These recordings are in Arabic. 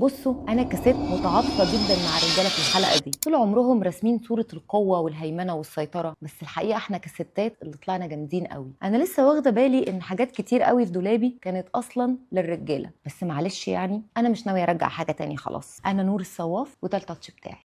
بصوا، انا كست متعاطفه جدا مع الرجاله في الحلقه دي. طول عمرهم راسمين صوره القوه والهيمنه والسيطره، بس الحقيقه احنا كستات اللي طلعنا جامدين قوي. انا لسه واخده بالي ان حاجات كتير قوي في دولابي كانت اصلا للرجاله، بس معلش يعني انا مش ناويه ارجع حاجه تاني. خلاص، انا نور الصواف وده التاتش بتاعي.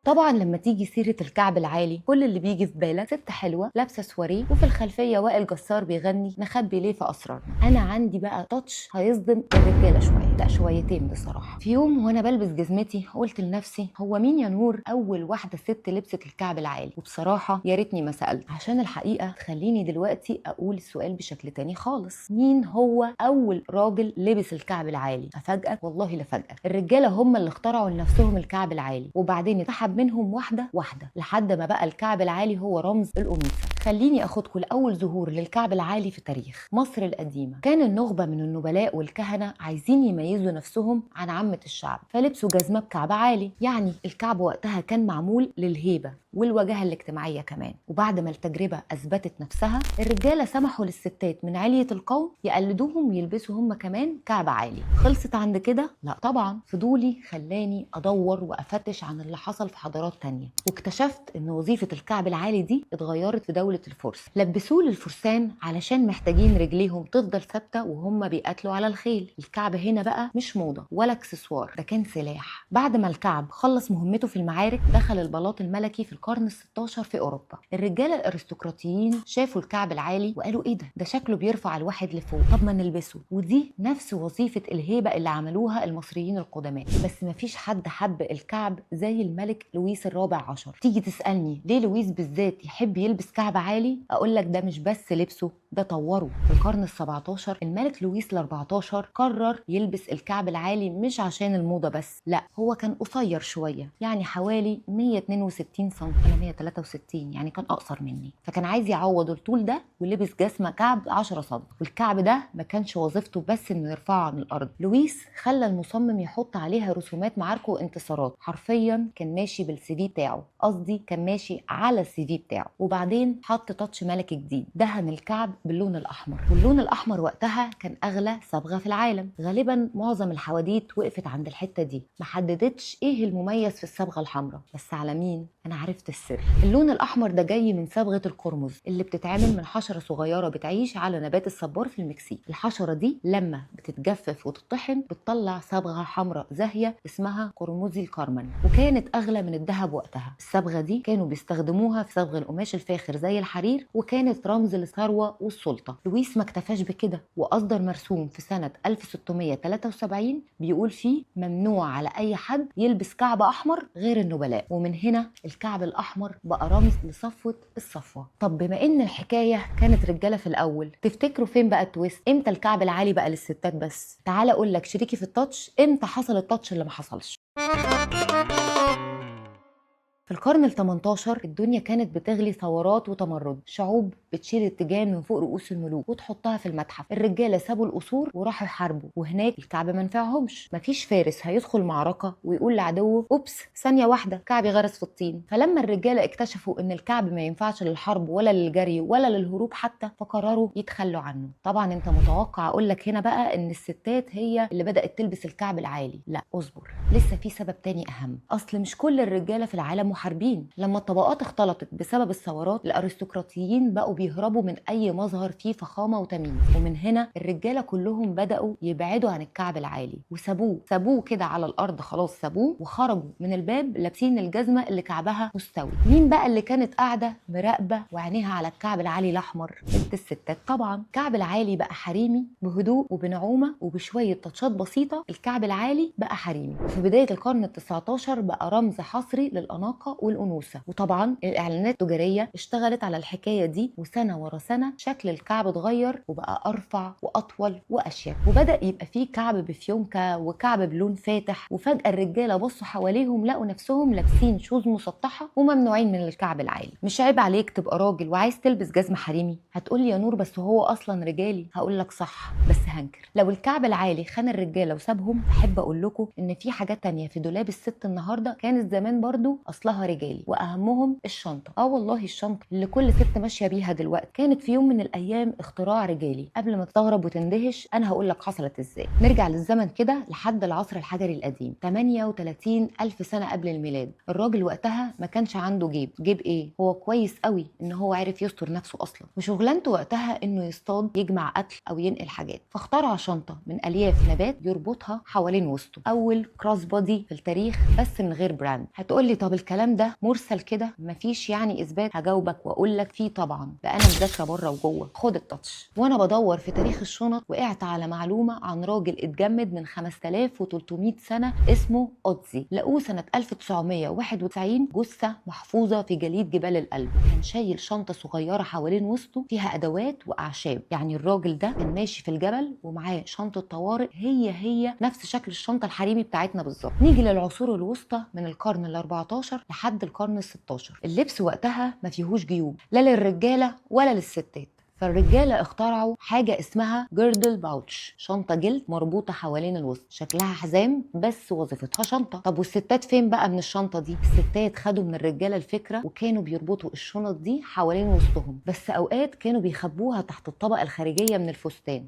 طبعا لما تيجي سيرة الكعب العالي كل اللي بيجي في بالك ست حلوة لابسة سواريه وفي الخلفية وائل جسار بيغني نخبي ليه في أسرارنا. أنا عندي بقى تاتش هيصدم الرجالة شوية، لا شويتين بصراحة. في يوم وأنا بلبس جزمتي قلت لنفسي هو مين يا نور أول واحدة ست لبست الكعب العالي؟ وبصراحة يا ريتني ما سألت، عشان الحقيقة تخليني دلوقتي أقول السؤال بشكل تاني خالص. مين هو أول راجل لبس الكعب العالي؟ أفاجئك؟ والله لفاجئك. الرجالة هم اللي اخترعوا لنفسهم الكعب العالي، وبعدين اتسحب منهم واحدة واحدة لحد ما بقى الكعب العالي هو رمز الأنوثة. خليني أخدكم لأول ظهور للكعب العالي في تاريخ مصر القديمة. كان النخبة من النبلاء والكهنة عايزين يميزوا نفسهم عن عامة الشعب، فلبسوا جزمة بكعب عالي. يعني الكعب وقتها كان معمول للهيبة والوجاهة الاجتماعية كمان. وبعد ما التجربة أثبتت نفسها، الرجالة سمحوا للستات من علية القوم يقلدوهم ويلبسوا هم كمان كعب عالي. خلصت عند كده؟ لا طبعا. فضولي خلاني أدور وأفتش عن اللي حصل في حضارات تانية، واكتشفت إن وظيفة الكعب العالي دي اتغيرت في دولة الفرس. لبسوه للفرسان علشان محتاجين رجليهم تفضل ثابتة وهم بيقاتلوا على الخيل. الكعب هنا بقى مش موضة ولا اكسسوار، ده كان سلاح. بعد ما الكعب خلص مهمته في المعارك، دخل البلاط الملكي في القرن ال16 في اوروبا. الرجاله الارستقراطيين شافوا الكعب العالي وقالوا ايه ده شكله بيرفع الواحد لفوق، طب ما نلبسه. ودي نفس وظيفه الهيبه اللي عملوها المصريين القدماء، بس ما فيش حد حب الكعب زي الملك لويس الرابع عشر. تيجي تسالني ليه لويس بالذات يحب يلبس كعب عالي، اقول لك ده مش بس لبسه، ده طوره. في القرن ال17 الملك لويس ال14 قرر يلبس الكعب العالي مش عشان الموضه بس، لا هو كان قصير شويه، يعني حوالي 162 سم، انا 163 يعني كان اقصر مني، فكان عايز يعوض الطول ده ولبس جزمه كعب 10 سم. والكعب ده ما كانش وظيفته بس انه يرفعه عن الارض، لويس خلى المصمم يحط عليها رسومات معارك وانتصارات. حرفيا كان ماشي بالسي في بتاعه، قصدي كان ماشي على السي في بتاعه. وبعدين حط تاتش ملكي جديد، دهن الكعب باللون الاحمر. واللون الاحمر وقتها كان اغلى صبغه في العالم. غالبا معظم الحواديت وقفت عند الحته دي، ما حددتش ايه المميز في الصبغه الحمراء. بس على مين؟ انا عرفت السر. اللون الاحمر ده جاي من صبغه القرمز اللي بتتعمل من حشره صغيره بتعيش على نبات الصبار في المكسيك. الحشره دي لما بتتجفف وتطحن بتطلع صبغه حمراء زاهيه اسمها قرمزي الكرمن، وكانت اغلى من الذهب وقتها. الصبغه دي كانوا بيستخدموها في صبغ القماش الفاخر زي الحرير، وكانت رمز للثروه والسلطه. لويس ما اكتفاش بكده واصدر مرسوم في سنه 1673 بيقول فيه ممنوع على اي حد يلبس كعب احمر غير النبلاء. ومن هنا الكعب الاحمر بقى رمز لصفوه الصفوه. طب بما ان الحكايه كانت رجاله في الاول، تفتكروا فين بقى التويست؟ امتى الكعب العالي بقى للستات بس؟ تعال اقول لك شريكي في التاتش امتى حصل التاتش اللي ما حصلش. في القرن ال18 الدنيا كانت بتغلي ثورات وتمرد، شعوب بتشيل التيجان من فوق رؤوس الملوك وتحطها في المتحف. الرجاله سابوا القصور وراحوا يحاربوا، وهناك الكعب ما نفعهمش. مفيش فارس هيدخل معركه ويقول لعدوه اوبس ثانيه واحده كعبي غرس في الطين. فلما الرجاله اكتشفوا ان الكعب ما ينفعش للحرب ولا للجري ولا للهروب حتى، فقرروا يتخلوا عنه. طبعا انت متوقع اقول لك هنا بقى ان الستات هي اللي بدات تلبس الكعب العالي. لا اصبر، لسه في سبب تاني اهم. اصل مش كل الرجاله في العالم محاربين. لما الطبقات اختلطت بسبب الثورات، الارستقراطيين بقوا بيهربوا من اي مظهر فيه فخامه وتمييز، ومن هنا الرجاله كلهم بداوا يبعدوا عن الكعب العالي وسابوه كده على الارض. خلاص سابوه وخرجوا من الباب لابسين الجزمه اللي كعبها مستوي. مين بقى اللي كانت قاعده مراقبه وعينيها على الكعب العالي الاحمر؟ بنت الستات طبعا. الكعب العالي بقى حريمي بهدوء وبنعومه وبشويه تاتشات بسيطه. الكعب العالي بقى حريمي. في بدايه القرن ال19 بقى رمز حصري للاناقه والانوثه. وطبعا الاعلانات التجاريه اشتغلت على الحكايه دي، وسنه ورا سنه شكل الكعب اتغير وبقى ارفع واطول واشيك، وبدا يبقى فيه كعب بفيونكه وكعب بلون فاتح. وفجاه الرجاله بصوا حواليهم لقوا نفسهم لابسين شوز مسطحه وممنوعين من الكعب العالي. مش عيب عليك تبقى راجل وعايز تلبس جزمه حريمي؟ هتقولي يا نور بس هو اصلا رجالي. هقول لك صح، بس هنكر. لو الكعب العالي خان الرجاله وسابهم، احب اقول لكم ان في حاجات تانية في دولاب الست النهارده كانت زمان برضو اصلها رجالي، واهمهم الشنطه. والله الشنطه اللي كل ست ماشيه بيها دلوقتي كانت في يوم من الايام اختراع رجالي. قبل ما تستغرب وتندهش انا هقول لك حصلت ازاي. نرجع للزمن كده لحد العصر الحجري القديم، 38 الف سنه قبل الميلاد. الراجل وقتها ما كانش عنده جيب ايه، هو كويس قوي ان هو عرف يستر نفسه اصلا، وشغلانته وقتها انه يصطاد، يجمع اكل او ينقل حاجات. فاخترع شنطه من الياف نبات يربطها حوالين وسطه، اول كروس بودي في التاريخ بس من غير براند. هتقول لي طب الكلام ده مرسل كده مفيش يعني اثبات؟ هجاوبك واقول لك فيه طبعا، ده انا مذاكره بره وجوه. خد التاتش. وانا بدور في تاريخ الشنط وقعت على معلومه عن راجل اتجمد من 5300 سنه اسمه اوتزي. لقوه سنه 1991 جثه محفوظه في جليد جبال الألب. كان شايل شنطه صغيره حوالين وسطه فيها ادوات واعشاب. يعني الراجل ده كان ماشي في الجبل ومعاه شنطه طوارئ هي نفس شكل الشنطه الحريمي بتاعتنا بالظبط. نيجي للعصور الوسطى من القرن ال14 لحد القرن ال16. اللبس وقتها ما فيهوش جيوب لا للرجاله ولا للستات. فالرجاله اخترعوا حاجه اسمها جيردل باوتش، شنطه جلد مربوطه حوالين الوسط، شكلها حزام بس وظيفتها شنطه. طب والستات فين بقى من الشنطه دي؟ الستات خدوا من الرجاله الفكره وكانوا بيربطوا الشنط دي حوالين وسطهم، بس اوقات كانوا بيخبوها تحت الطبقه الخارجيه من الفستان.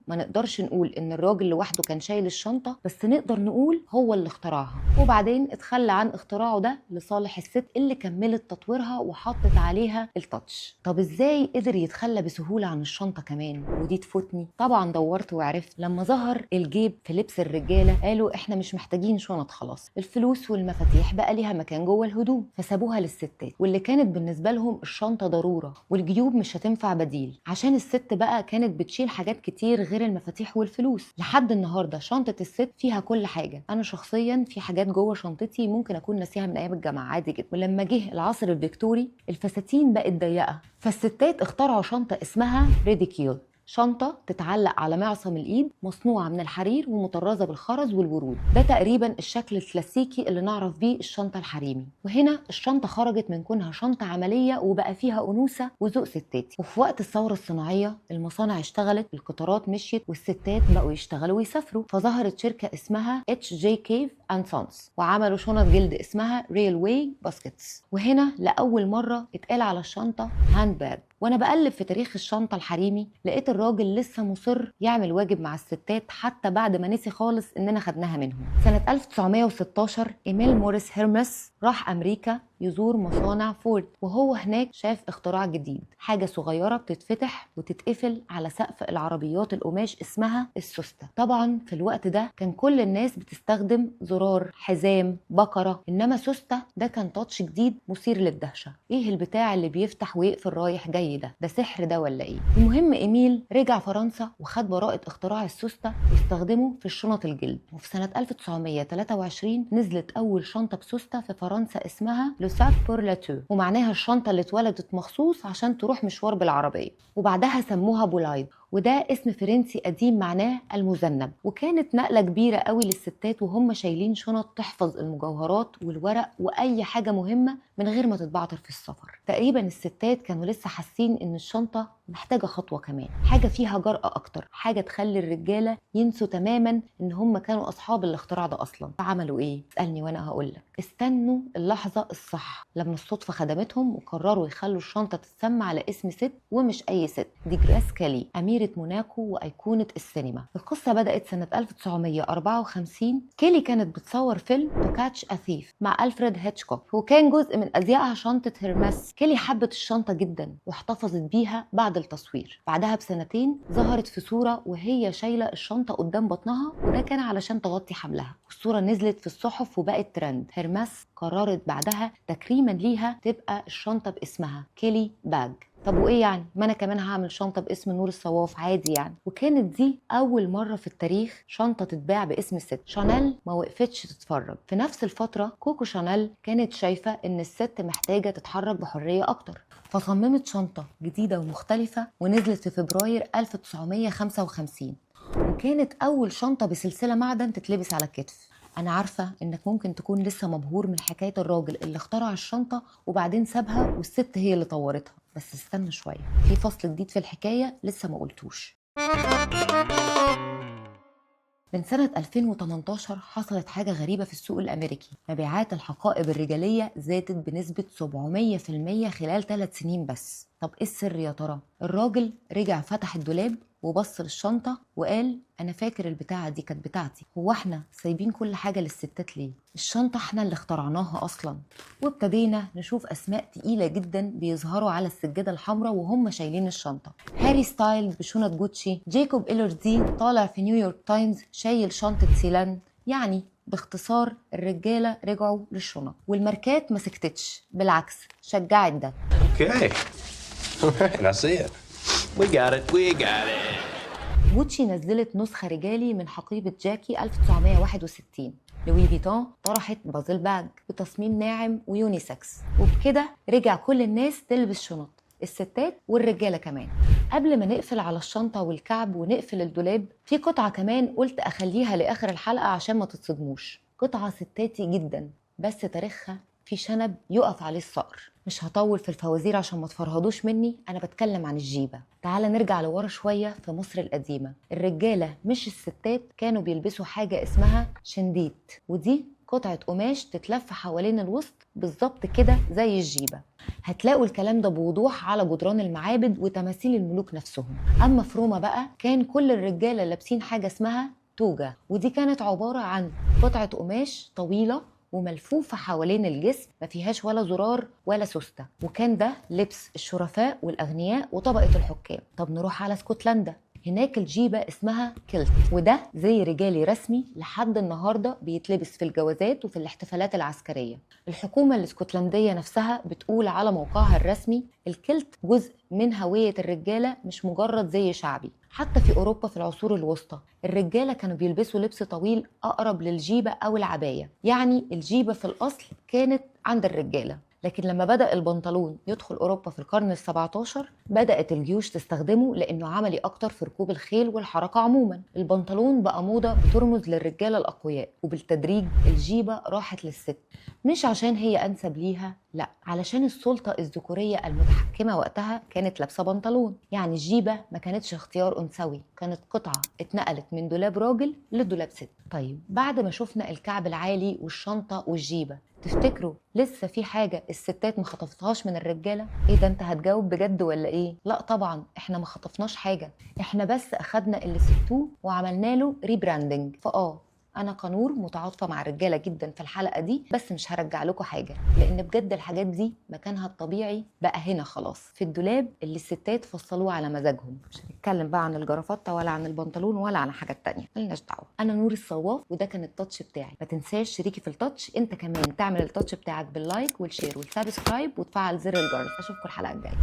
ما نقدرش نقول ان الراجل لوحده كان شايل الشنطه، بس نقدر نقول هو اللي اخترعها. وبعدين اتخلى عن اختراعه ده لصالح الست اللي كملت تطويرها وحطت عليها التاتش. طب ازاي قدر يتخلى بسهوله عن الشنطه كمان؟ ودي تفوتني. طبعا دورت وعرفت. لما ظهر الجيب في لبس الرجاله قالوا احنا مش محتاجين شنط خلاص، الفلوس والمفاتيح بقى ليها مكان جوه الهدوم، فسابوها للستات. واللي كانت بالنسبه لهم الشنطه ضروره والجيوب مش هتنفع بديل، عشان الست بقى كانت بتشيل حاجات كتير غير المفاتيح والفلوس. لحد النهارده شنطه الست فيها كل حاجه. انا شخصيا في حاجات جوه شنطتي ممكن اكون ناسيها من ايام الجامعه عادي جدا. ولما جه العصر الفيكتوري الفساتين بقت ضيقه، فالستات اخترعوا شنطه اسمها ريديكيول، شنطة تتعلق على معصم الإيد، مصنوعة من الحرير ومطرزة بالخرز والورود. ده تقريبا الشكل الكلاسيكي اللي نعرف بيه الشنطة الحريمي. وهنا الشنطة خرجت من كونها شنطة عملية وبقى فيها أنوثة وذوق ستاتي. وفي وقت الثورة الصناعية المصانع اشتغلت، القطارات مشيت، والستات بقوا يشتغلوا ويسافروا، فظهرت شركة اسمها HJ Cave and Sons وعملوا شنط جلد اسمها ريلوي باسكتس. وهنا لأول مرة اتقال على الشنطة هاند باج. وانا بقلب في تاريخ الشنطه الحريمي لقيت الراجل لسه مصر يعمل واجب مع الستات حتى بعد ما نسي خالص اننا خدناها منهم. سنه 1916 ايميل موريس هيرمس راح امريكا يزور مصانع فورد، وهو هناك شاف اختراع جديد، حاجه صغيره بتتفتح وتتقفل على سقف العربيات القماش اسمها السوسته. طبعا في الوقت ده كان كل الناس بتستخدم زرار، حزام، بكره، انما سوسته ده كان تاتش جديد مثير للدهشه. ايه البتاع اللي بيفتح ويقفل رايح جاي ده سحر ده ولا ايه؟ المهم ايميل رجع فرنسا وخد براءه اختراع السوسته واستخدمه في الشنط الجلد. وفي سنه 1923 نزلت اول شنطه بسوسته في فرنسا اسمها ساك بور لاتو، ومعناها الشنطه اللي اتولدت مخصوص عشان تروح مشوار بالعربيه. وبعدها سموها بولايد، وده اسم فرنسي قديم معناه المذنب. وكانت نقله كبيره قوي للستات وهم شايلين شنط تحفظ المجوهرات والورق واي حاجه مهمه من غير ما تتبعتر في السفر. تقريبا الستات كانوا لسه حاسين ان الشنطه محتاجه خطوه كمان، حاجه فيها جرأه اكتر، حاجه تخلي الرجاله ينسوا تماما ان هم كانوا اصحاب الاختراع ده اصلا. فعملوا ايه؟ اسالني وانا هقول لك. استنوا اللحظه الصح لما الصدفه خدمتهم وقرروا يخلوا الشنطه تتسمى على اسم ست، ومش اي ست، دي جريس كيلي، اميره موناكو وايقونه السينما. القصه بدات سنه 1954. كيلي كانت بتصور فيلم تو كاتش ا ثيف مع ألفريد هيتشكوك، وكان جزء من ازيائها شنطه هيرمس. كيلي حبت الشنطه جدا واحتفظت بيها بعد التصوير. بعدها بسنتين ظهرت في صوره وهي شايله الشنطه قدام بطنها، وده كان علشان تغطي حملها. الصوره نزلت في الصحف وبقت ترند. هيرمس قررت بعدها تكريما ليها تبقى الشنطه باسمها كيلي باج. طب وايه يعني؟ ما انا كمان هعمل شنطه باسم نور الصواف عادي يعني. وكانت دي اول مره في التاريخ شنطه تتباع باسم ست. شانيل ما وقفتش تتفرج. في نفس الفتره كوكو شانيل كانت شايفه ان الست محتاجه تتحرك بحريه اكتر، فصممت شنطه جديده ومختلفه ونزلت في فبراير 1955، وكانت اول شنطه بسلسله معدن تتلبس على الكتف. أنا عارفة إنك ممكن تكون لسه مبهور من حكاية الراجل اللي اخترع الشنطة وبعدين سابها والست هي اللي طورتها، بس استنى شوية، في فصل جديد في الحكاية لسه ما قلتوش. من سنة 2018 حصلت حاجة غريبة في السوق الأمريكي. مبيعات الحقائب الرجالية زادت بنسبة 700% خلال 3 سنين بس. طب إيه السر يا ترى؟ الراجل رجع فتح الدولاب وبص للشنطة وقال أنا فاكر البتاعة دي كانت بتاعتي، هو احنا سايبين كل حاجة للستات ليه؟ الشنطة احنا اللي اخترعناها أصلا. وابتدينا نشوف أسماء تقيلة جدا بيظهروا على السجادة الحمراء وهم شايلين الشنطة. هاري ستايل بشنط جوتشي، جيكوب إلوردي طالع في نيويورك تايمز شايل شنطة سيلان. يعني باختصار الرجالة رجعوا للشنط، والماركات ما سكتتش، بالعكس شجعت ده. Okay. All right, I see it. We got it. جوتشي نزلت نسخة رجالي من حقيبة جاكي 1961. لوي فيتون طرحت بازل باج بتصميم ناعم ويونيسكس، وبكده رجع كل الناس تلبس شنط، الستات والرجالة كمان. قبل ما نقفل على الشنطة والكعب ونقفل الدولاب، في قطعة كمان قلت أخليها لآخر الحلقة عشان ما تتصدموش. قطعة ستاتي جدا بس تاريخها في شنب يقف عليه الصقر. مش هطول في الفوازير عشان ما تفرهدوش مني، انا بتكلم عن الجيبه. تعال نرجع لورا شويه في مصر القديمه. الرجاله مش الستات كانوا بيلبسوا حاجه اسمها شنديت، ودي قطعه قماش تتلف حوالين الوسط بالظبط كده زي الجيبه. هتلاقوا الكلام ده بوضوح على جدران المعابد وتماثيل الملوك نفسهم. اما في روما بقى كان كل الرجاله لابسين حاجه اسمها توجا، ودي كانت عباره عن قطعه قماش طويله وملفوفة حوالين الجسم، ما فيهاش ولا زرار ولا سوستة، وكان ده لبس الشرفاء والأغنياء وطبقة الحكام. طب نروح على اسكتلندا، هناك الجيبة اسمها كيلت، وده زي رجالي رسمي لحد النهاردة بيتلبس في الجوازات وفي الاحتفالات العسكرية. الحكومة الاسكتلندية نفسها بتقول على موقعها الرسمي الكيلت جزء من هوية الرجالة، مش مجرد زي شعبي. حتى في أوروبا في العصور الوسطى الرجالة كانوا بيلبسوا لبس طويل أقرب للجيبة أو العباية، يعني الجيبة في الأصل كانت عند الرجالة. لكن لما بدأ البنطلون يدخل أوروبا في القرن ال17 بدأت الجيوش تستخدمه لأنه عملي أكتر في ركوب الخيل والحركة عموما. البنطلون بقى موضة بترمز للرجالة الأقوياء، وبالتدريج الجيبة راحت للست، مش عشان هي أنسب ليها، لا، علشان السلطة الذكورية المتحكمة وقتها كانت لابسة بنطلون. يعني الجيبة ما كانتش اختيار أنثوي، كانت قطعة اتنقلت من دولاب راجل لدولاب ست. طيب بعد ما شفنا الكعب العالي والشنطة والجيبة، تفتكروا لسه في حاجة الستات ما خطفتهاش من الرجالة؟ ايه ده، انت هتجاوب بجد ولا ايه؟ لا طبعا احنا ما خطفناش حاجة، احنا بس اخدنا اللي سبتوه وعملنا له ريبراندنج. انا قنور متعاطفه مع الرجاله جدا في الحلقه دي، بس مش هرجع لكم حاجه، لان بجد الحاجات دي مكانها الطبيعي بقى هنا خلاص في الدولاب اللي الستات فصلوه على مزاجهم. مش هنتكلم بقى عن الجرافطه ولا عن البنطلون ولا عن حاجات تانية، ملناش دعوه. انا نور الصواف وده كان التاتش بتاعي. ما تنساش شريكي في التاتش انت كمان تعمل التاتش بتاعك باللايك والشير والسبسكرايب وتفعل زر الجرس. اشوفكم الحلقه الجايه.